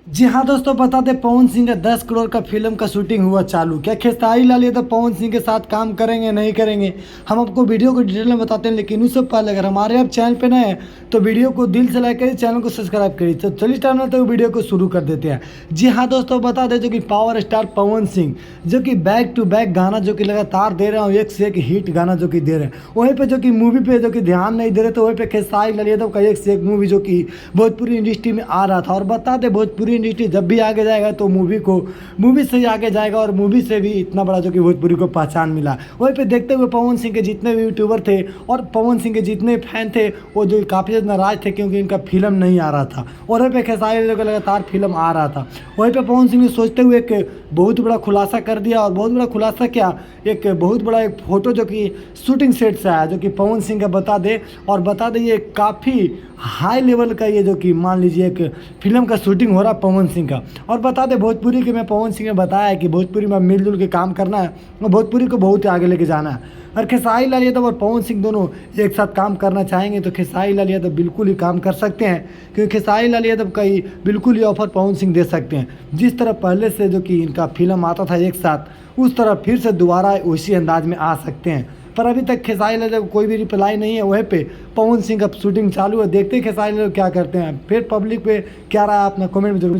जी हाँ दोस्तों, बता दें पवन सिंह का 10 करोड़ का फिल्म का शूटिंग हुआ चालू। क्या खेसारी लाल यादव पवन सिंह के साथ काम करेंगे नहीं करेंगे, हम आपको वीडियो को डिटेल में बताते हैं। लेकिन उससे पहले अगर हमारे आप चैनल पे नए हैं तो वीडियो को दिल से लाइक करिए, चैनल को सब्सक्राइब करिए। तो चलिए टाइम ना तो वीडियो को शुरू कर देते हैं। जी हाँ दोस्तों, बता दें जो कि पावर स्टार पवन सिंह जो कि बैक टू बैक गाना जो कि लगातार दे रहे हैं, एक से एक हिट गाना जो कि दे रहे हैं, वहीं पे जो कि मूवी पे जो कि ध्यान नहीं दे रहे, तो वहीं पे खेसारी लाल यादव का एक से एक मूवी जो कि भोजपुरी इंडस्ट्री में आ रहा था। और बता दें भोजपुरी इंडस्ट्री जब भी आगे जाएगा तो मूवी से ही आगे जाएगा, और मूवी से भी इतना बड़ा जो कि भोजपुरी को पहचान मिला। वहीं पे देखते हुए पवन सिंह के जितने भी यूट्यूबर थे और पवन सिंह के जितने फैन थे वो जो काफ़ी ज़्यादा नाराज थे क्योंकि इनका फिल्म नहीं आ रहा था, और वहीं पे खेसारी लाल का लगातार फिल्म आ रहा था। वहीं पे पवन सिंह ने सोचते हुए एक बहुत बड़ा खुलासा कर दिया, और बहुत बड़ा खुलासा क्या, एक बहुत बड़ा एक फ़ोटो जो कि शूटिंग सेट से आया जो कि पवन सिंह का बता दे ये काफ़ी हाई लेवल का, ये जो कि मान लीजिए एक फिल्म का शूटिंग हो रहा पवन सिंह का। और बता दें भोजपुरी के में पवन सिंह ने बताया है कि भोजपुरी में मिलजुल के काम करना है और भोजपुरी को बहुत आगे लेके जाना है। और खेसारी लाल यादव और पवन सिंह दोनों एक साथ काम करना चाहेंगे तो खेसारी लाल यादव बिल्कुल ही काम कर सकते हैं, क्योंकि खेसारी लाल यादव का ही बिल्कुल ही ऑफर पवन सिंह दे सकते हैं। जिस तरह पहले से जो कि इनका फिल्म आता था एक साथ, उस तरह फिर से दोबारा उसी अंदाज में आ सकते हैं। पर अभी तक खेसारी लाल को कोई भी रिप्लाई नहीं है। वहीं पे पवन सिंह का शूटिंग चालू है, देखते हैं खेसारी लाल क्या करते हैं। फिर पब्लिक पे क्या रहा है अपना कमेंट में जरूर